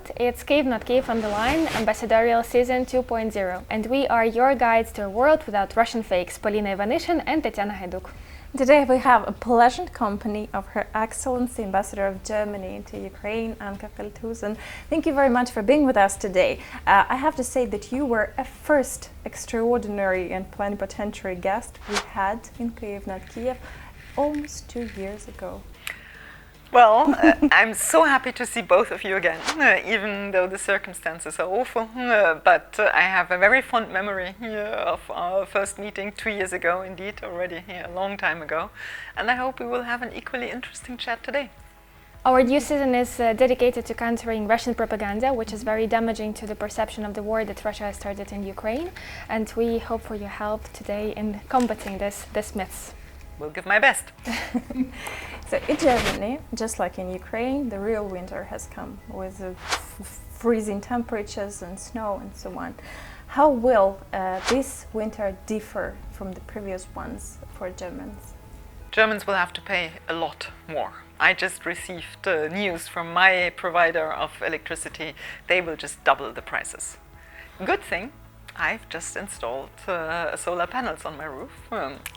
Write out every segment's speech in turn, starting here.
out. It's KYIV Not Kiev on the line, Ambassadorial Season 2.0, and we are your guides to a world without Russian fakes, Polina Ivanyshyn and Tetiana Gaiduk. Today we have a pleasant company of Her Excellency, Ambassador of Germany to Ukraine, Anka Feldhusen. Thank you very much for being with us today. I have to say that you were a first extraordinary and plenipotentiary guest we had in KYIV Not Kiev almost 2 years ago. Well, I'm so happy to see both of you again, even though the circumstances are awful. But I have a very fond memory of our first meeting 2 years ago, indeed, already a long time ago. And I hope we will have an equally interesting chat today. Our new season is dedicated to countering Russian propaganda, which is very damaging to the perception of the war that Russia has started in Ukraine. And we hope for your help today in combating these myths. Will give my best. So in Germany, just like in Ukraine, the real winter has come with freezing temperatures and snow and so on. How will this winter differ from the previous ones for Germans? Germans will have to pay a lot more. I just received news from my provider of electricity. They will just double the prices. Good thing, I've just installed solar panels on my roof,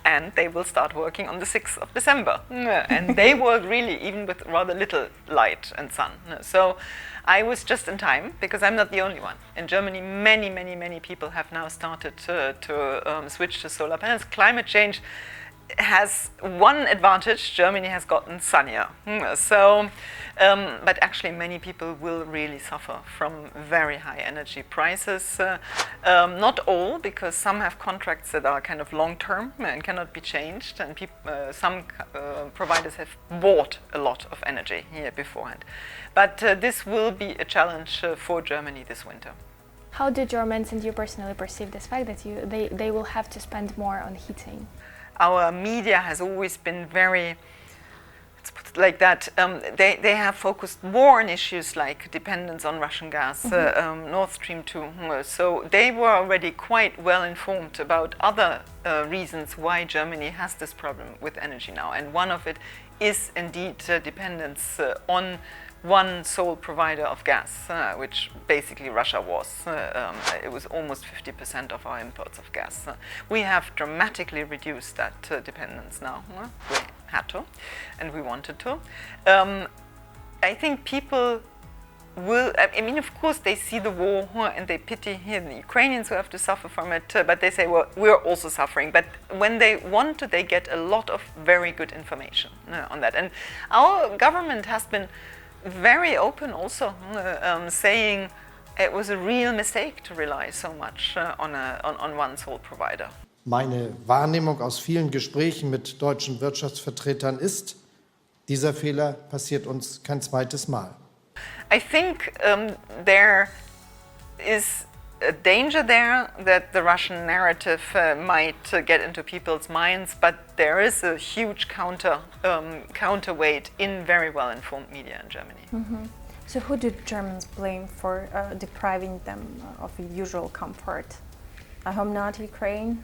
and they will start working on the 6th of December. And they work really even with rather little light and sun. So I was just in time, because I'm not the only one. In Germany, many people have now started to switch to solar panels. Climate change has one advantage: Germany has gotten sunnier. But actually many people will really suffer from very high energy prices. Not all, because some have contracts that are kind of long-term and cannot be changed, and some providers have bought a lot of energy here beforehand. But this will be a challenge for Germany this winter. How do Germans and you personally perceive this fact that they will have to spend more on heating? Our media has always been very, let's put it like that, they have focused more on issues like dependence on Russian gas, Nord Stream 2. So they were already quite well informed about other reasons why Germany has this problem with energy now. And one of it is indeed dependence on one sole provider of gas, which basically Russia was. It was almost 50% of our imports of gas. We have dramatically reduced that dependence now. We had to, and we wanted to. I think people will, I mean, of course, they see the war and they pity the Ukrainians who have to suffer from it, but they say, well, we're also suffering. But when they want to, they get a lot of very good information on that. And our government has been very open also, saying it was a real mistake to rely so much on one sole provider. Meine Wahrnehmung aus vielen Gesprächen mit deutschen Wirtschaftsvertretern ist, dieser Fehler passiert uns kein zweites Mal. I think there is a danger there that the Russian narrative might get into people's minds, but there is a huge counterweight in very well-informed media in Germany. So who do Germans blame for depriving them of usual comfort? I hope not Ukraine.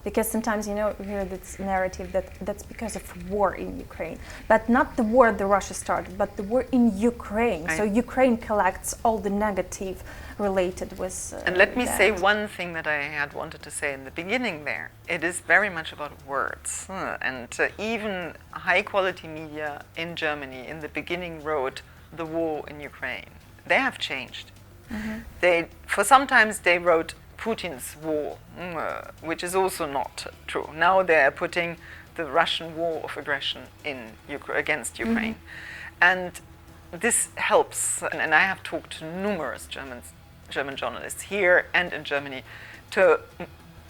Because sometimes, you know, we hear this narrative that that's because of war in Ukraine. But not the war that Russia started, but the war in Ukraine. So Ukraine collects all the negative related with And let me say one thing that I had wanted to say in the beginning there. It is very much about words. And even high-quality media in Germany in the beginning wrote the war in Ukraine. They have changed. For sometimes they wrote Putin's war, which is also not true. Now they are putting the Russian war of aggression against Ukraine. And this helps, and I have talked to numerous German journalists here and in Germany to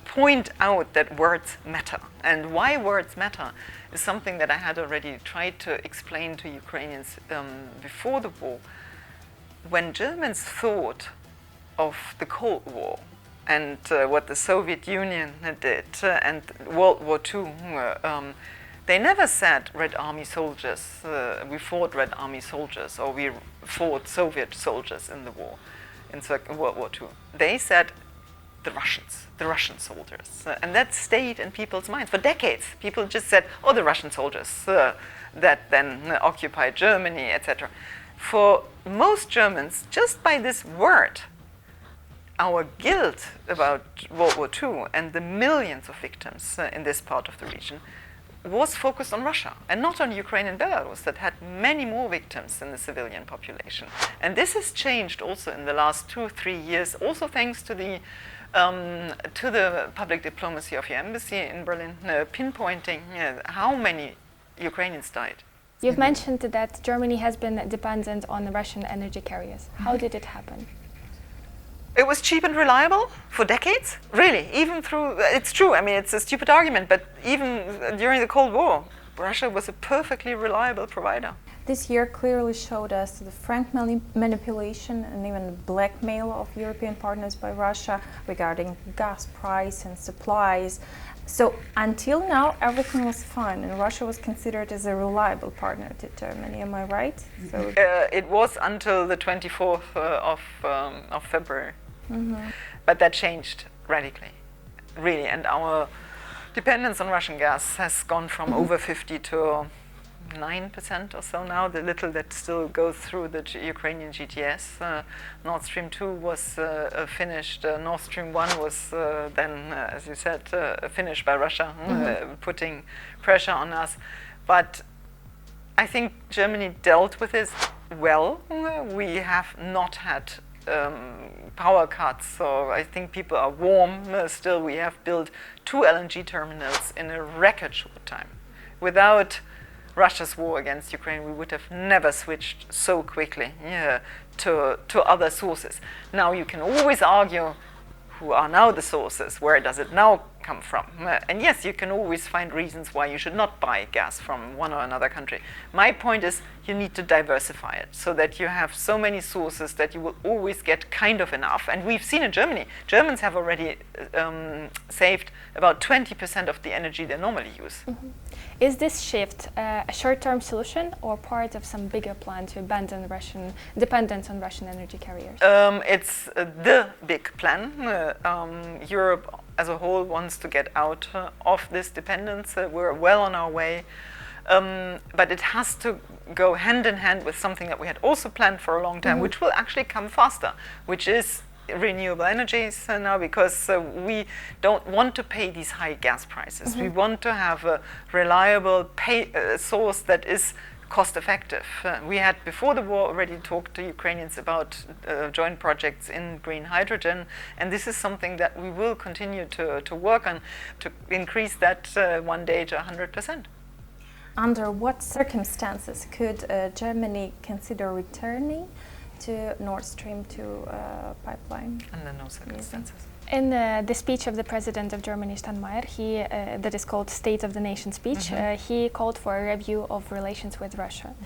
point out that words matter. And why words matter is something that I had already tried to explain to Ukrainians before the war. When Germans thought of the Cold War, and what the Soviet Union did, and World War II, they never said Red Army soldiers, we fought Red Army soldiers, or we fought Soviet soldiers in the war, in World War II. They said the Russian soldiers. And that stayed in people's minds for decades. People just said, oh, the Russian soldiers that then occupied Germany, etc. For most Germans, just by this word, our guilt about World War II and the millions of victims in this part of the region was focused on Russia and not on Ukraine and Belarus that had many more victims than the civilian population. And this has changed also in the last 2 or 3 years, also thanks to the public diplomacy of your embassy in Berlin, pinpointing how many Ukrainians died. You've mentioned that Germany has been dependent on Russian energy carriers. How did it happen? It was cheap and reliable for decades, really, even through, it's true, I mean, it's a stupid argument, but even during the Cold War, Russia was a perfectly reliable provider. This year clearly showed us the frank manipulation and even blackmail of European partners by Russia regarding gas price and supplies. So until now, everything was fine, and Russia was considered as a reliable partner to Germany. Am I right? So it was until the 24th of February. But that changed radically, really, and our dependence on Russian gas has gone from over 50 to 9% or so now, the little that still goes through the Ukrainian GTS. Nord Stream 2 was finished, Nord Stream 1 was then, as you said, finished by Russia, putting pressure on us. But I think Germany dealt with this well. We have not had power cuts, so I think people are warm. Still, we have built 2 LNG terminals in a record short time. Without Russia's war against Ukraine, we would have never switched so quickly to other sources. Now you can always argue who are now the sources, where does it now come from? And yes, you can always find reasons why you should not buy gas from one or another country. My point is you need to diversify it so that you have so many sources that you will always get kind of enough. And we've seen in Germany, Germans have already saved about 20% of the energy they normally use. Is this shift a short-term solution or part of some bigger plan to abandon Russian dependence on Russian energy carriers? It's the big plan. Europe as a whole wants to get out of this dependence. We're well on our way. But it has to go hand in hand with something that we had also planned for a long time, which will actually come faster, which is renewable energies now, because we don't want to pay these high gas prices. We want to have a reliable source that is cost effective. We had before the war already talked to Ukrainians about joint projects in green hydrogen, and this is something that we will continue to work on to increase that one day to 100%. Under what circumstances could Germany consider returning to Nord Stream 2 pipeline? Under no circumstances. In the speech of the President of Germany, Steinmeier, that is called State of the Nation speech, he called for a review of relations with Russia.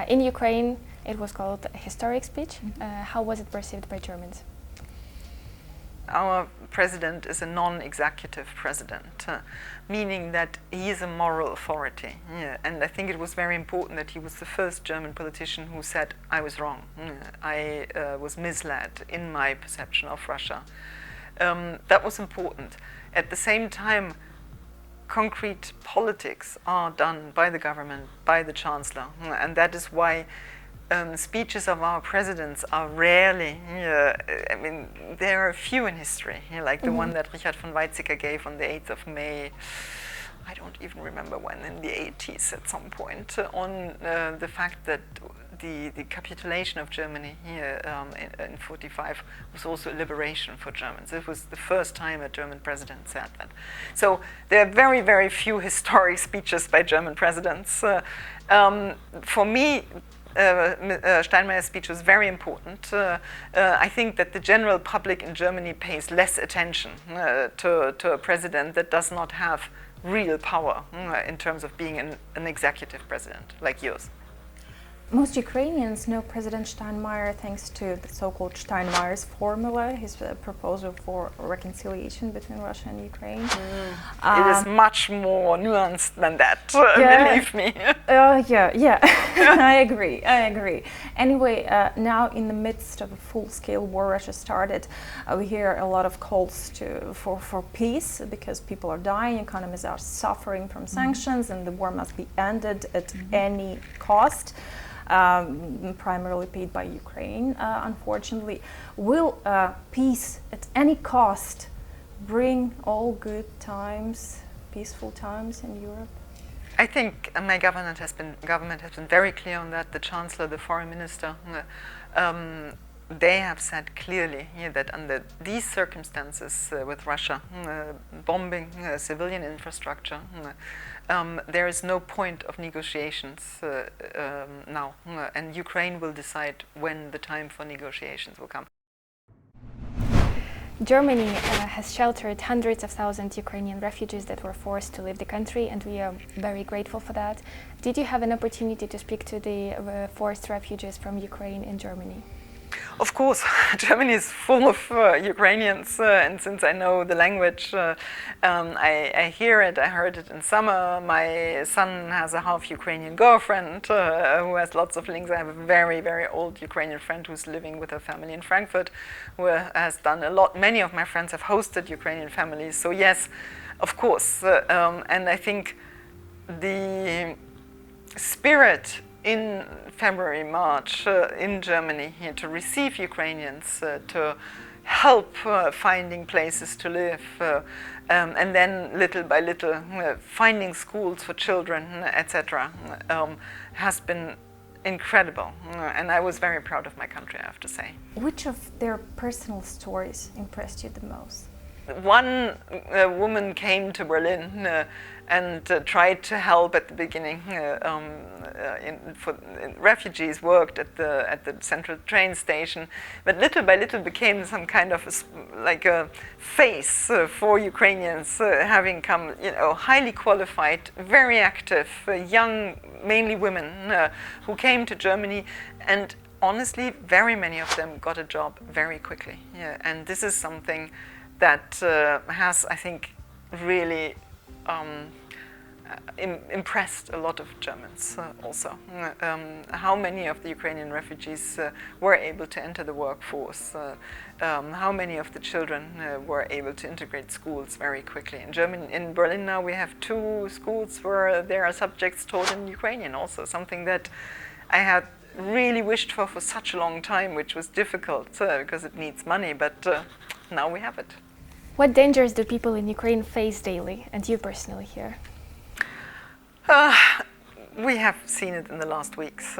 In Ukraine, it was called a historic speech. How was it perceived by Germans? Our president is a non-executive president, meaning that he is a moral authority. And I think it was very important that he was the first German politician who said, I was wrong. I was misled in my perception of Russia. That was important. At the same time, concrete politics are done by the government, by the chancellor. And that is why speeches of our presidents are rarely, I mean, there are few in history, like the one that Richard von Weizsäcker gave on the 8th of May, I don't even remember when, in the 80s at some point, on the fact that the capitulation of Germany here in 1945 was also a liberation for Germans. It was the first time a German president said that. So there are very, very few historic speeches by German presidents. For me, Steinmeier's speech was very important. I think that the general public in Germany pays less attention to a president that does not have real power in terms of being an executive president like yours. Most Ukrainians know President Steinmeier thanks to the so-called Steinmeier's formula, his proposal for reconciliation between Russia and Ukraine. It is much more nuanced than that, believe me. I agree. Anyway, now in the midst of a full-scale war Russia started, we hear a lot of calls for peace because people are dying, economies are suffering from sanctions, and the war must be ended at any cost. primarily paid by Ukraine, unfortunately. Will peace at any cost bring all good times, peaceful times in Europe? I think my government has been very clear on that. The Chancellor, the Foreign Minister, they have said clearly that under these circumstances with Russia bombing civilian infrastructure, there is no point of negotiations now, and Ukraine will decide when the time for negotiations will come. Germany has sheltered hundreds of thousands of Ukrainian refugees that were forced to leave the country, and we are very grateful for that. Did you have an opportunity to speak to the forced refugees from Ukraine in Germany? Of course, Germany is full of Ukrainians, and since I know the language, I hear it. I heard it in summer. My son has a half Ukrainian girlfriend who has lots of links. I have a very, very old Ukrainian friend who's living with her family in Frankfurt, who has done a lot. Many of my friends have hosted Ukrainian families. So yes, of course. And I think the spirit in February, March in Germany here to receive Ukrainians, to help finding places to live, and then little by little finding schools for children, etc., has been incredible. And I was very proud of my country, I have to say. Which of their personal stories impressed you the most? One woman came to Berlin and tried to help at the beginning. Refugees worked at the central train station, but little by little became some kind of a face for Ukrainians, having come, highly qualified, very active, young, mainly women, who came to Germany, and honestly, very many of them got a job very quickly. Yeah, and this is something that has, I think, really impressed a lot of Germans also. How many of the Ukrainian refugees were able to enter the workforce, how many of the children were able to integrate schools very quickly. In Berlin now we have 2 schools where there are subjects taught in Ukrainian also, something that I had really wished for such a long time, which was difficult because it needs money, but now we have it. What dangers do people in Ukraine face daily, and you personally here? We have seen it in the last weeks.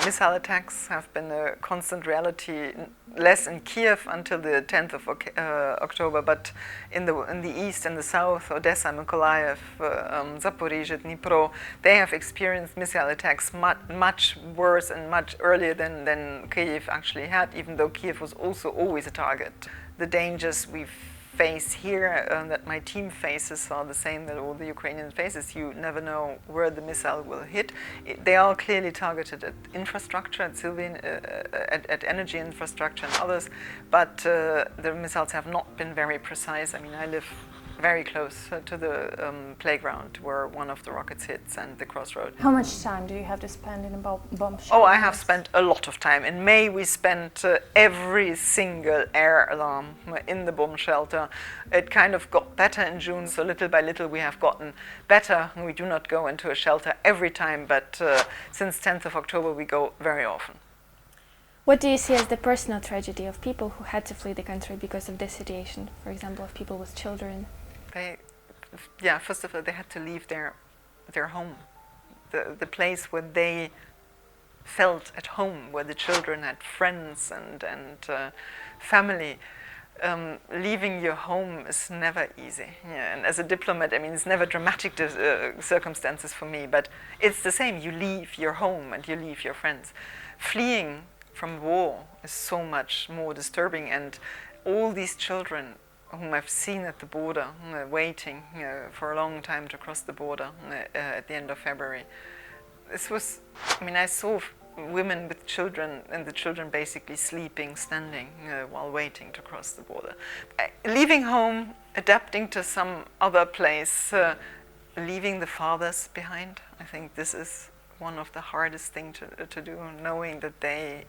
Missile attacks have been a constant reality, less in Kiev until the 10th of October, but in the east and the south, Odessa, Mykolaiv, Zaporizhzhia, Dnipro, they have experienced missile attacks much worse and much earlier than Kyiv actually had, even though Kyiv was also always a target. The dangers we face here that my team faces are the same that all the Ukrainian faces. You never know where the missile will hit. They are clearly targeted at infrastructure, at civilian, at energy infrastructure and others, but the missiles have not been very precise. I mean, I live very close to the playground where one of the rockets hits and the crossroad. How much time do you have to spend in a bomb shelter? Oh, I have spent a lot of time. In May we spent every single air alarm in the bomb shelter. It kind of got better in June, so little by little we have gotten better. We do not go into a shelter every time, but since 10th of October we go very often. What do you see as the personal tragedy of people who had to flee the country because of this situation? For example, of people with children? First of all, they had to leave their home, the place where they felt at home, where the children had friends and family. Leaving your home is never easy. Yeah, and as a diplomat, I mean, it's never dramatic circumstances for me, but it's the same. You leave your home and you leave your friends. Fleeing from war is so much more disturbing, and all these children whom I've seen at the border, waiting for a long time to cross the border at the end of February. I saw women with children, and the children basically sleeping, standing, while waiting to cross the border. Leaving home, adapting to some other place, leaving the fathers behind. I think this is one of the hardest things to do, knowing that they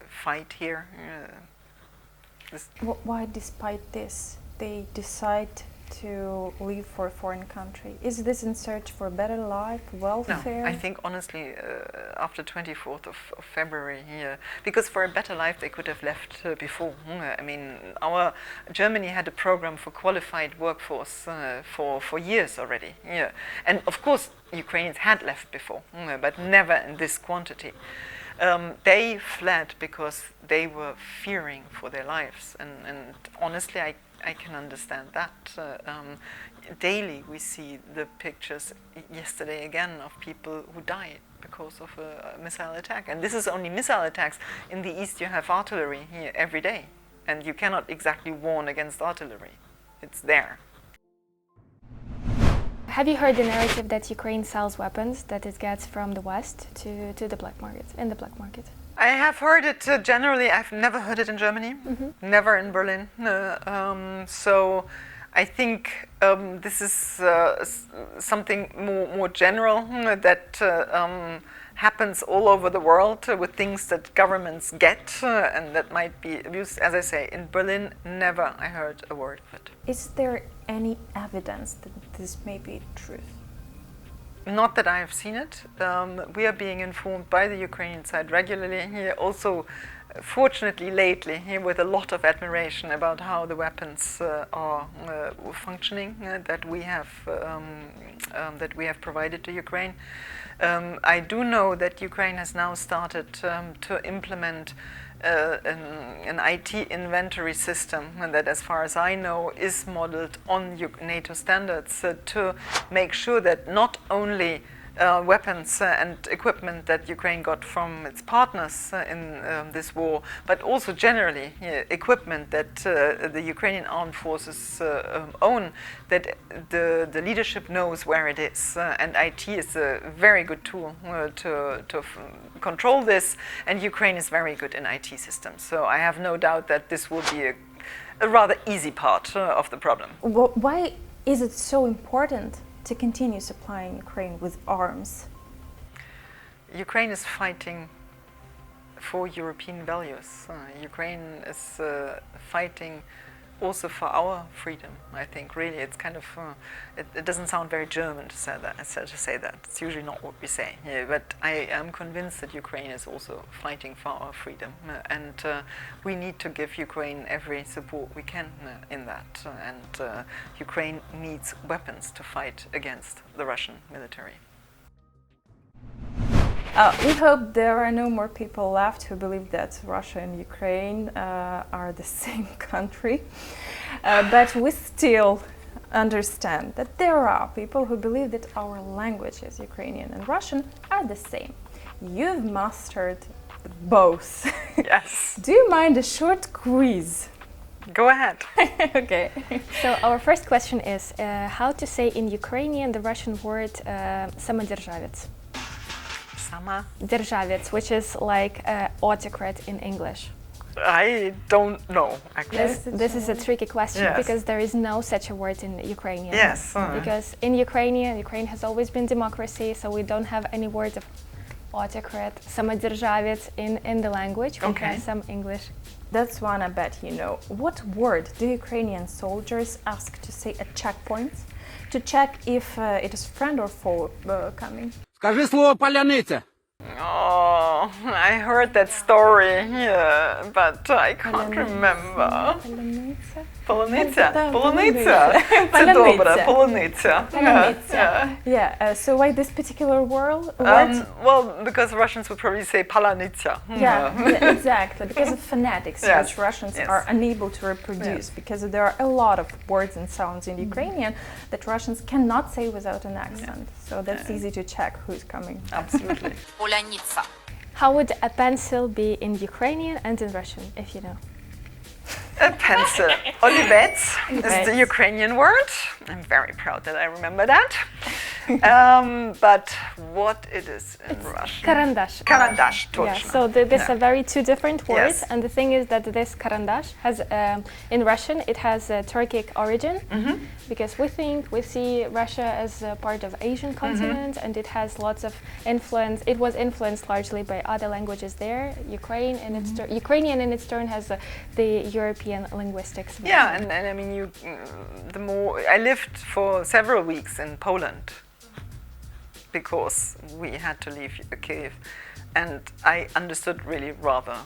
fight here. Why, despite this, they decide to leave for a foreign country? Is this in search for a better life, welfare? No, I think honestly, after 24th of February here, because for a better life they could have left before. I mean, Germany had a program for qualified workforce for years already here, and of course Ukrainians had left before, but never in this quantity. They fled because they were fearing for their lives, and honestly I can understand that. Daily we see the pictures, yesterday again, of people who died because of a missile attack. And this is only missile attacks. In the east you have artillery here every day, and you cannot exactly warn against artillery. It's there. Have you heard the narrative that Ukraine sells weapons that it gets from the West to the black market, in the black market? I have heard it generally. I've never heard it in Germany, never in Berlin. So I think this is something more general that happens all over the world with things that governments get and that might be abused. As I say, in Berlin, never I heard a word of it. Is there any evidence that this may be truth? Not that I have seen it. We are being informed by the Ukrainian side regularly here, also fortunately lately here, with a lot of admiration about how the weapons are functioning that we have provided to Ukraine. I do know that Ukraine has now started to implement an IT inventory system that, as far as I know, is modeled on NATO standards to make sure that not only weapons and equipment that Ukraine got from its partners in this war, but also generally equipment that the Ukrainian armed forces own, that the leadership knows where it is. And IT is a very good tool to control this, and Ukraine is very good in IT systems. So I have no doubt that this will be a rather easy part of the problem. Why is it so important to continue supplying Ukraine with arms? Ukraine is fighting for European values. Ukraine is fighting also for our freedom. I think really it's kind of it doesn't sound very German to say that. It's usually not what we say. Yeah, but I am convinced that Ukraine is also fighting for our freedom, and we need to give Ukraine every support we can in that. And Ukraine needs weapons to fight against the Russian military. We hope there are no more people left who believe that Russia and Ukraine are the same country. But we still understand that there are people who believe that our languages, Ukrainian and Russian, are the same. You've mastered both. Yes. Do you mind a short quiz? Go ahead. Okay. So our first question is how to say in Ukrainian the Russian word самодержавец. Державец, which is like autocrat in English. I don't know, actually. This is a tricky question, yes, because there is no such a word in Ukrainian. Yes. Because in Ukraine has always been democracy, so we don't have any word of autocrat, самодержавец in the language. We have some English. That's one I bet you know. What word do Ukrainian soldiers ask to say at checkpoints to check if it is friend or foe coming? Скажи слово «поляныця». Oh, I heard that story here, but I can't remember. Полуниця? Полуниця. Це добре, полуниця. Yeah, so why this particular word? Well, because Russians would probably say паляниця. Yeah, exactly, because of phonetics, which Russians are unable to reproduce, because there are a lot of words and sounds in Ukrainian that Russians cannot say without an accent. So that's easy to check who's coming. Absolutely. How would a pencil be in Ukrainian and in Russian, if you know? A pencil. Olivets is the Ukrainian word. I'm very proud that I remember that. But what it is in Russian? Карандаш. Карандаш, точно. Yeah, so these are very two different words, and the thing is that this карандаш has, in Russian, it has a Turkic origin, because we see Russia as a part of Asian continent, and it has lots of influence. It was influenced largely by other languages there. Ukrainian in its turn has the European linguistics. Yeah, and I mean, I lived for several weeks in Poland. because we had to leave Kyiv, and I understood really rather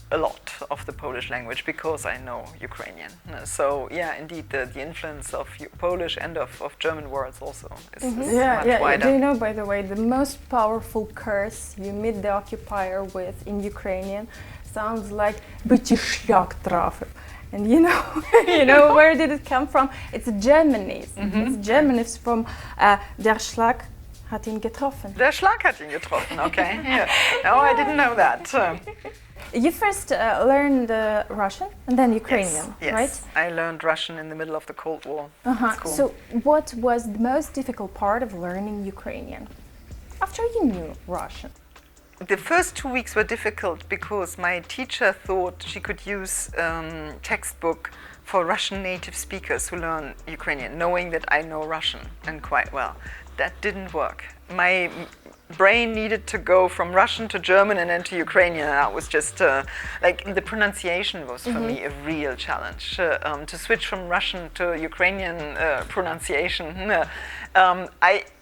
a lot of the Polish language because I know Ukrainian. So yeah, indeed, the influence of Polish and of German words also is much wider. Do you know, by the way, the most powerful curse you meet the occupier with in Ukrainian sounds like "Być szlak trafił." And you know where did it come from? It's Germany's. It's Germany's from Der Schlag hat ihn getroffen. Der Schlag hat ihn getroffen, okay. Yeah. Oh, I didn't know that. You first learned Russian and then Ukrainian, yes, right? I learned Russian in the middle of the Cold War. At school. So what was the most difficult part of learning Ukrainian after you knew Russian? The first 2 weeks were difficult because my teacher thought she could use textbook for Russian native speakers who learn Ukrainian, knowing that I know Russian and quite well. That didn't work. My brain needed to go from Russian to German and then to Ukrainian. That was just like the pronunciation was for me a real challenge. To switch from Russian to Ukrainian pronunciation.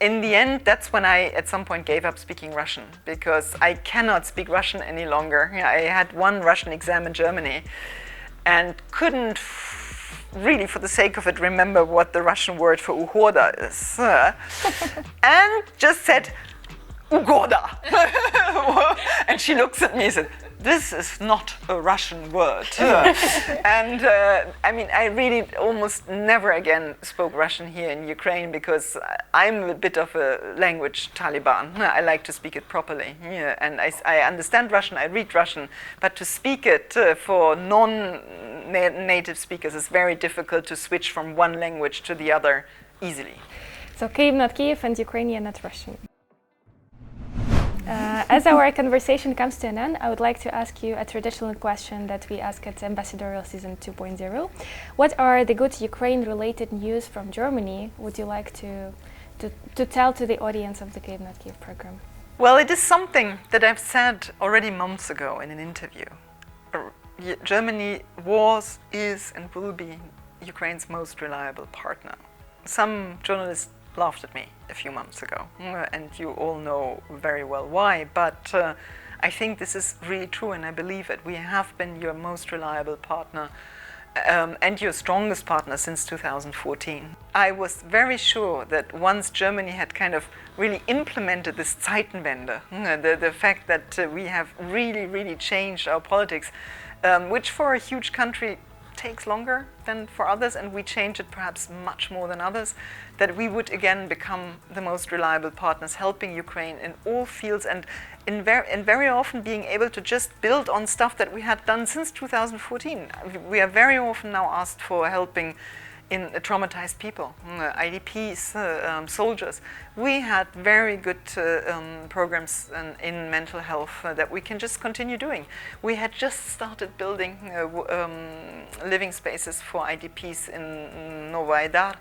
In the end, that's when I at some point gave up speaking Russian because I cannot speak Russian any longer. I had one Russian exam in Germany and couldn't really, for the sake of it, remember what the Russian word for uhoda is. And just said, ugoda. And she looks at me and said, this is not a Russian word. And I mean, I really almost never again spoke Russian here in Ukraine because I'm a bit of a language Taliban. I like to speak it properly. Yeah. And I understand Russian, I read Russian, but to speak it for non-native speakers is very difficult to switch from one language to the other easily. So KYIV Not Kiev and Ukrainian Not Russian. As our conversation comes to an end, I would like to ask you a traditional question that we ask at Ambassadorial Season 2.0. What are the good Ukraine-related news from Germany would you like to tell to the audience of the KYIV Not Kiev program? Well, it is something that I've said already months ago in an interview. Germany was, is, and will be Ukraine's most reliable partner. Some journalists laughed at me a few months ago, and you all know very well why, but I think this is really true and I believe it. We have been your most reliable partner and your strongest partner since 2014. I was very sure that once Germany had kind of really implemented this Zeitenwende, the fact that we have really changed our politics, which for a huge country takes longer than for others, and we change it perhaps much more than others, that we would again become the most reliable partners, helping Ukraine in all fields and very often being able to just build on stuff that we had done since 2014. We are very often now asked for helping in traumatized people, IDPs, soldiers. We had very good programs in mental health that we can just continue doing. We had just started building living spaces for IDPs in Novy Dar.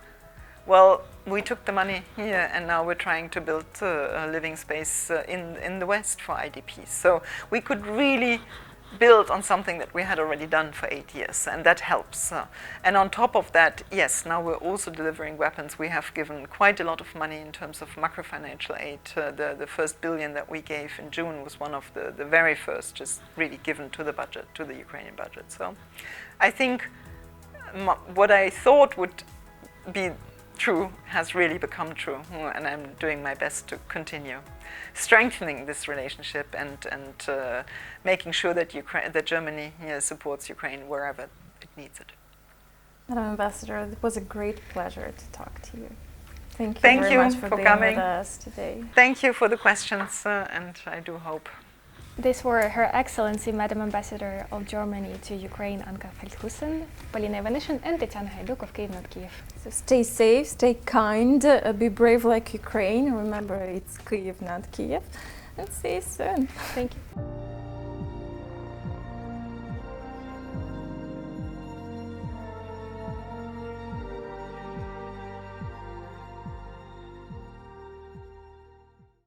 Well, we took the money here and now we're trying to build a living space in the West for IDPs. So we could really build on something that we had already done for 8 years, and that helps. And on top of that, yes, now we're also delivering weapons. We have given quite a lot of money in terms of macro-financial aid. The first billion that we gave in June was one of the very first just really given to the budget, to the Ukrainian budget. So I think what I thought would be true has really become true, and I'm doing my best to continue strengthening this relationship and making sure that that Germany supports Ukraine wherever it needs it. Madam Ambassador, it was a great pleasure to talk to you. Thank you Thank very you much for being coming with us today. Thank you for the questions, and I do hope. These were Her Excellency, Madam Ambassador of Germany to Ukraine, Anka Feldhusen, Polina Ivanyshyn, and Tetiana Gaiduk of KYIV Not Kiev. So stay safe, stay kind, be brave like Ukraine. Remember, it's KYIV Not Kiev. And see you soon. Thank you.